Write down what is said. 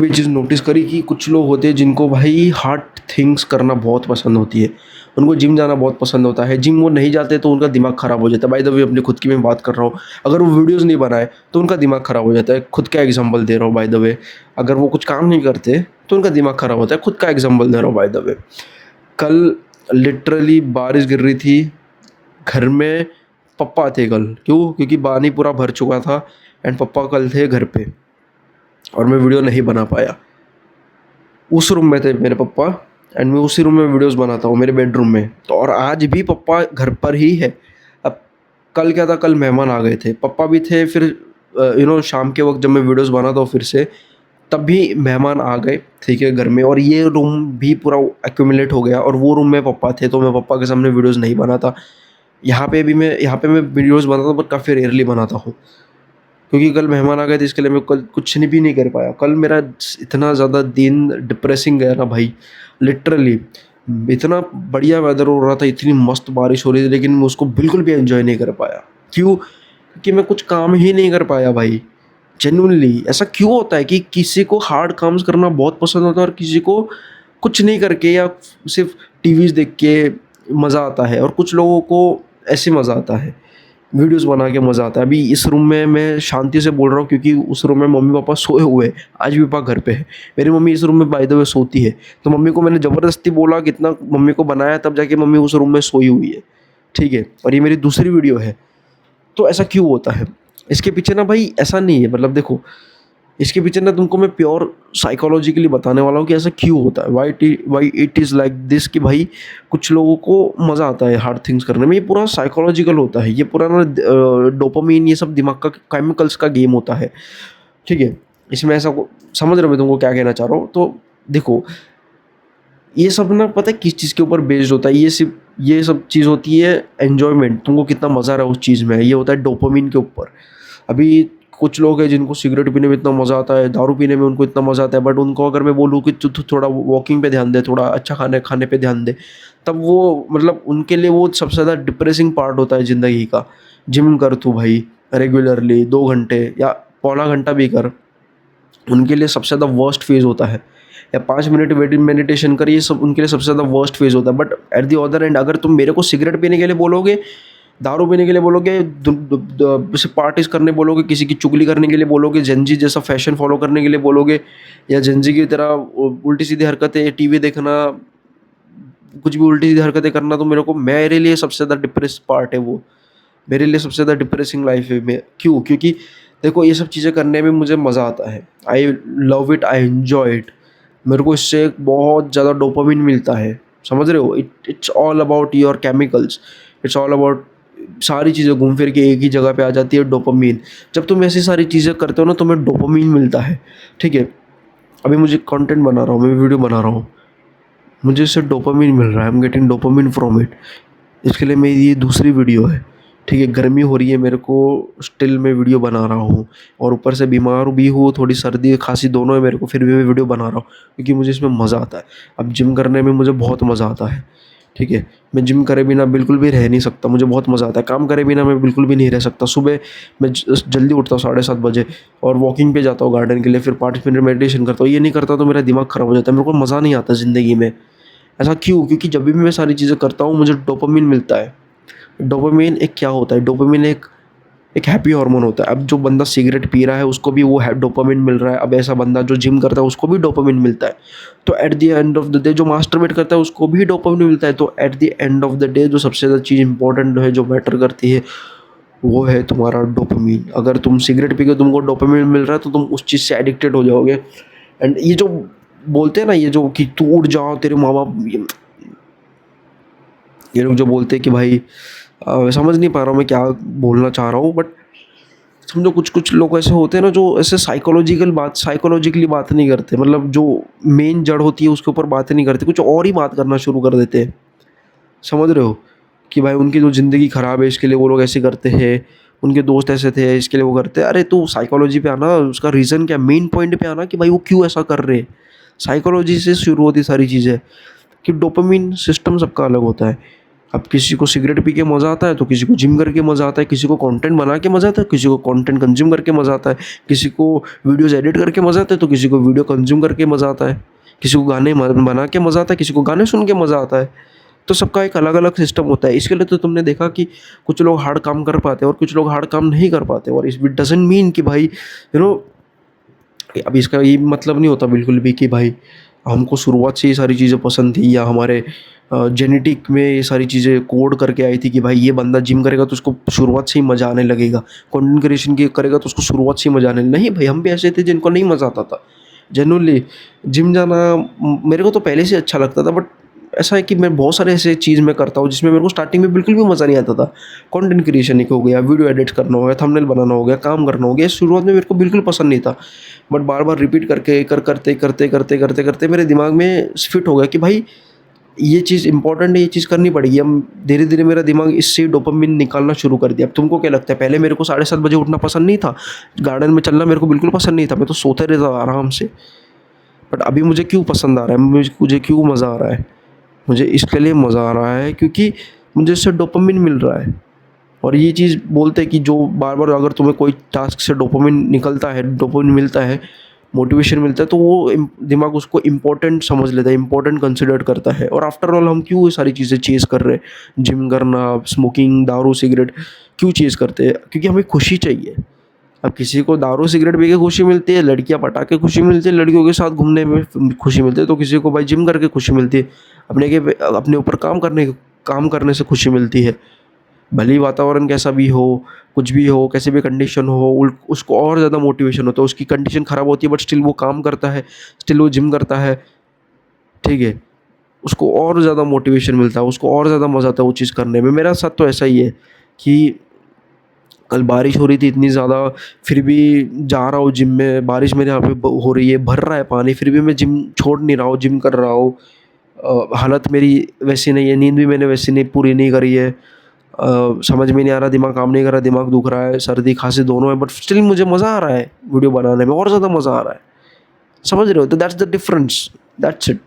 कभी ये चीज़ नोटिस करी कि कुछ लोग होते हैं जिनको भाई हार्ड थिंग्स करना बहुत पसंद होती है। उनको जिम जाना बहुत पसंद होता है। जिम वो नहीं जाते तो उनका दिमाग ख़राब हो जाता है। बाय द वे अपनी खुद की मैं बात कर रहा हूँ। अगर वो वीडियोज़ नहीं बनाए तो उनका दिमाग ख़राब हो जाता है। खुद का एग्ज़ाम्पल दे रहा हूँ बाय द वे। अगर वो कुछ काम नहीं करते तो उनका दिमाग ख़राब होता है। खुद का एग्ज़ाम्पल दे रहा हूँ बाय द वे। कल लिटरली बारिश गिर रही थी। घर में पप्पा थे कल। क्यों? क्योंकि पानी पूरा भर चुका था एंड पप्पा कल थे घर पे और मैं वीडियो नहीं बना पाया। उस रूम में थे मेरे पप्पा एंड मैं उसी रूम में वीडियोस बनाता हूँ मेरे बेडरूम में। तो और आज भी पप्पा घर पर ही है। अब कल क्या था, कल मेहमान आ गए थे, पप्पा भी थे। फिर शाम के वक्त जब मैं वीडियोस बनाता हूँ फिर से, तब भी मेहमान आ गए, ठीक है, घर में। और ये रूम भी पूरा एक्यूमुलेट हो गया और वो रूम में पप्पा थे तो मैं पप्पा के सामने वीडियोस नहीं बनाता। यहाँ पे मैं वीडियोस बनाता हूँ, बट काफ़ी रेयरली बनाता हूँ क्योंकि कल मेहमान आ गए थे। इसके लिए मैं कल कुछ भी नहीं कर पाया। कल मेरा इतना ज़्यादा दिन डिप्रेसिंग गया ना भाई, लिटरली। इतना बढ़िया वेदर हो रहा था, इतनी मस्त बारिश हो रही थी, लेकिन मैं उसको बिल्कुल भी एंजॉय नहीं कर पाया। क्यों? क्योंकि मैं कुछ काम ही नहीं कर पाया भाई। जेन्युइनली ऐसा क्यों होता है कि किसी को हार्ड काम्स करना बहुत पसंद होता है और किसी को कुछ नहीं करके या सिर्फ टीवीज़ देख के मज़ा आता है, और कुछ लोगों को ऐसे मज़ा आता है, वीडियोस बना के मज़ा आता है। अभी इस रूम में मैं शांति से बोल रहा हूँ क्योंकि उस रूम में मम्मी पापा सोए हुए हैं। आज भी पापा घर पे है। मेरी मम्मी इस रूम में बाय द वे सोती है, तो मम्मी को मैंने ज़बरदस्ती बोला, कितना मम्मी को बनाया, तब जाके मम्मी उस रूम में सोई हुई है, ठीक है। और ये मेरी दूसरी वीडियो है। तो ऐसा क्यों होता है? इसके पीछे ना भाई ऐसा नहीं है, मतलब देखो, इसके पीछे ना तुमको मैं प्योर साइकोलॉजिकली बताने वाला हूँ कि ऐसा क्यों होता है, why it is like this. कि भाई कुछ लोगों को मज़ा आता है हार्ड थिंग्स करने में। ये पूरा साइकोलॉजिकल होता है। ये पूरा ना डोपामीन, ये सब दिमाग का केमिकल्स का गेम होता है, ठीक है। इसमें ऐसा समझ रहे हो मैं तुमको क्या कहना चाह रहा हूँ? तो देखो, ये सब ना पता है किस चीज़ के ऊपर बेस्ड होता है? ये सब चीज़ होती है एन्जॉयमेंट, तुमको कितना मज़ा आ रहा है उस चीज़ में, ये होता है डोपामिन के ऊपर। अभी कुछ लोग हैं जिनको सिगरेट पीने में इतना मज़ा आता है, दारू पीने में उनको इतना मज़ा आता है, बट उनको अगर मैं बोलूँ कि तू थोड़ा वॉकिंग पे ध्यान दे, थोड़ा अच्छा खाने खाने पे ध्यान दे, तब वो मतलब उनके लिए वो सबसे ज़्यादा डिप्रेसिंग पार्ट होता है ज़िंदगी का। जिम कर तू भाई रेगुलरली 2 घंटे या पौना घंटा भी कर, उनके लिए सबसे ज़्यादा वर्स्ट फेज़ होता है। या 5 मिनट मेडिटेशन कर, ये सब उनके लिए सबसे ज़्यादा वर्स्ट फेज़ होता है। But at the other and, अगर तुम मेरे को सिगरेट पीने के लिए बोलोगे, दारू पीने के लिए बोलोगे, जैसे पार्टीज करने बोलोगे, किसी की चुगली करने के लिए बोलोगे, जेंजी जैसा फैशन फॉलो करने के लिए बोलोगे, या जेंजी की तरह उल्टी सीधी हरकतें, टीवी देखना, कुछ भी उल्टी सीधी हरकतें करना, तो मेरे लिए सबसे ज़्यादा डिप्रेस पार्ट है वो। मेरे लिए सबसे ज़्यादा डिप्रेसिंग लाइफ है। क्यों? क्योंकि देखो, ये सब चीज़ें करने में मुझे मज़ा आता है। I love it, I enjoy it. मेरे को इससे बहुत ज़्यादा डोपामिन मिलता है, समझ रहे हो? It's all about your chemicals. It's all about सारी चीज़ें घूम फिर के एक ही जगह पे आ जाती है, डोपामिन। जब तुम ऐसी सारी चीज़ें करते हो ना, तुम्हें डोपामिन मिलता है, ठीक है। अभी मुझे कंटेंट बना रहा हूँ, मैं वीडियो बना रहा हूँ, मुझे इससे डोपामिन मिल रहा है। I am getting dopamine from it. इसके लिए मेरी ये दूसरी वीडियो है, ठीक है। गर्मी हो रही है मेरे को, स्टिल मैं वीडियो बना रहा हूँ, और ऊपर से बीमार भी हूँ, थोड़ी सर्दी खांसी दोनों है मेरे को, फिर भी मैं वीडियो बना रहा हूँ क्योंकि मुझे इसमें मज़ा आता है। अब जिम करने में मुझे बहुत मज़ा आता है, ठीक है। मैं जिम करे बिना बिल्कुल भी रह नहीं सकता, मुझे बहुत मज़ा आता है। काम करे बिना मैं बिल्कुल भी नहीं रह सकता। सुबह मैं जल्दी उठता हूँ 7:30 बजे, और वॉकिंग पे जाता हूँ गार्डन के लिए, फिर 5 मिनट मेडिटेशन करता हूँ। ये नहीं करता तो मेरा दिमाग ख़राब हो जाता है, मेरे को मज़ा नहीं आता ज़िंदगी में। ऐसा क्यों? क्योंकि जब भी मैं सारी चीज़ें करता हूँ मुझे डोपामिन मिलता है। डोपामिन एक क्या होता है? डोपामिन एक एक हैप्पी हार्मोन होता है। अब जो बंदा सिगरेट पी रहा है उसको भी वो डोपामिन मिल रहा है। अब ऐसा बंदा जो जिम करता है उसको भी डोपामिन मिलता है। तो at the end of the day जो मास्टरबेट करता है उसको भी डोपामिन मिलता है। तो at the end of the day जो सबसे ज़्यादा चीज़ इंपॉर्टेंट है, जो मैटर करती है, वो है तुम्हारा डोपामिन। अगर तुम सिगरेट पी के तुमको डोपामिन मिल रहा है तो तुम उस चीज़ से एडिक्टेड हो जाओगे। एंड ये जो बोलते हैं ना, ये जो कि तू उठ जाओ, तेरे माँ बाप, ये लोग जो बोलते हैं कि भाई, समझ नहीं पा रहा हूँ मैं क्या बोलना चाह रहा हूँ, बट समझो कुछ कुछ लोग ऐसे होते हैं ना जो ऐसे साइकोलॉजिकली बात नहीं करते, मतलब जो मेन जड़ होती है उसके ऊपर बात नहीं करते, कुछ और ही बात करना शुरू कर देते हैं। समझ रहे हो? कि भाई उनकी जो ज़िंदगी ख़राब है इसके लिए वो लोग ऐसे करते हैं, उनके दोस्त ऐसे थे इसके लिए वो करते हैं। अरे तू साइकोलॉजी पे आना, उसका रीज़न क्या, मेन पॉइंट पे आना कि भाई वो क्यों ऐसा कर रहे हैं। साइकोलॉजी से शुरू होती सारी चीज़ें, कि डोपामिन सिस्टम सबका अलग होता है। अब किसी को सिगरेट पी के मज़ा आता है तो किसी को जिम करके मज़ा आता है, किसी को कंटेंट बना के मज़ा आता है, किसी को कंटेंट कंज्यूम करके मज़ा आता है, किसी को वीडियोज़ एडिट करके मज़ा आता है तो किसी को वीडियो कंज्यूम करके मज़ा आता है, किसी को गाने बना के मज़ा आता है, किसी को गाने सुन के मज़ा आता है। तो सबका एक अलग अलग सिस्टम होता है। इसके लिए तो तुमने देखा कि कुछ लोग हार्ड काम कर पाते हैं और कुछ लोग हार्ड काम नहीं कर पाते, और इट डजेंट मीन कि भाई अब इसका ये मतलब नहीं होता बिल्कुल भी कि भाई हमको शुरुआत से ये सारी चीज़ें पसंद थी, या हमारे जेनेटिक में ये सारी चीज़ें कोड करके आई थी कि भाई ये बंदा जिम करेगा तो उसको शुरुआत से ही मज़ा आने लगेगा, कंटेंट क्रिएशन की करेगा तो उसको शुरुआत से ही मज़ा आने नहीं भाई, हम भी ऐसे थे जिनको नहीं मज़ा आता था। जेन्युइनली जिम जाना मेरे को तो पहले से अच्छा लगता था, बट ऐसा है कि मैं बहुत सारे ऐसे चीज़ मैं करता हूँ जिसमें मेरे को स्टार्टिंग में बिल्कुल भी मज़ा नहीं आता था। कंटेंट क्रिएशन एक हो गया, वीडियो एडिट करना हो गया, थंबनेल बनाना हो गया, काम करना हो गया, शुरुआत में मेरे को बिल्कुल पसंद नहीं था, बट बार बार रिपीट करके करते मेरे दिमाग में फिट हो गया कि भाई ये चीज़ इंपॉर्टेंट है, ये चीज़ करनी पड़ेगी। अब धीरे धीरे मेरा दिमाग इससे डोपामिन निकालना शुरू कर दिया। अब तुमको क्या लगता है, पहले मेरे को 7:30 बजे उठना पसंद नहीं था, गार्डन में चलना मेरे को बिल्कुल पसंद नहीं था, मैं तो सोते रहता था आराम से, बट अभी मुझे क्यों पसंद आ रहा है, मुझे क्यों मज़ा आ रहा है, मुझे इसके लिए मज़ा आ रहा है क्योंकि मुझे इससे डोपामिन मिल रहा है। और ये चीज़ बोलते हैं कि जो बार बार अगर तुम्हें कोई टास्क से डोपामिन निकलता है, डोपामिन मिलता है, मोटिवेशन मिलता है, तो वो दिमाग उसको इम्पोर्टेंट समझ लेता है, इम्पोर्टेंट कंसिडर करता है। और आफ्टर ऑल हम क्यों ये सारी चीज़ें चेज़ कर रहे हैं, जिम करना, स्मोकिंग, दारू सिगरेट क्यों चेज़ करते हैं, क्योंकि हमें खुशी चाहिए। अब किसी को दारू सिगरेट पी के खुशी मिलती है, लड़कियां पटा के खुशी मिलती है, लड़कियों के साथ घूमने में खुशी मिलती है, तो किसी को भाई जिम करके खुशी मिलती है, अपने ऊपर काम करने से खुशी मिलती है। भले ही वातावरण कैसा भी हो, कुछ भी हो, कैसी भी कंडीशन हो, उसको और ज़्यादा मोटिवेशन होता है। उसकी कंडीशन ख़राब होती है बट स्टिल वो काम करता है, स्टिल वो जिम करता है, ठीक है, उसको और ज़्यादा मोटिवेशन मिलता है, उसको और ज़्यादा मज़ा आता है वो चीज़ करने में। मेरा साथ तो ऐसा ही है कि कल बारिश हो रही थी इतनी ज़्यादा, फिर भी जा रहा हूँ जिम में, बारिश मेरे यहाँ पे हो रही है, भर रहा है पानी, फिर भी मैं जिम छोड़ नहीं रहा हूँ, जिम कर रहा हूँ। हालत मेरी वैसी नहीं है, नींद भी मैंने वैसी नहीं पूरी नहीं करी है, समझ में नहीं आ रहा, दिमाग काम नहीं कर रहा, दिमाग दुख रहा है, सर्दी खांसी दोनों है, बट स्टिल मुझे मज़ा आ रहा है वीडियो बनाने में, और ज़्यादा मज़ा आ रहा है। समझ रहे हो, तो that's the difference, that's it.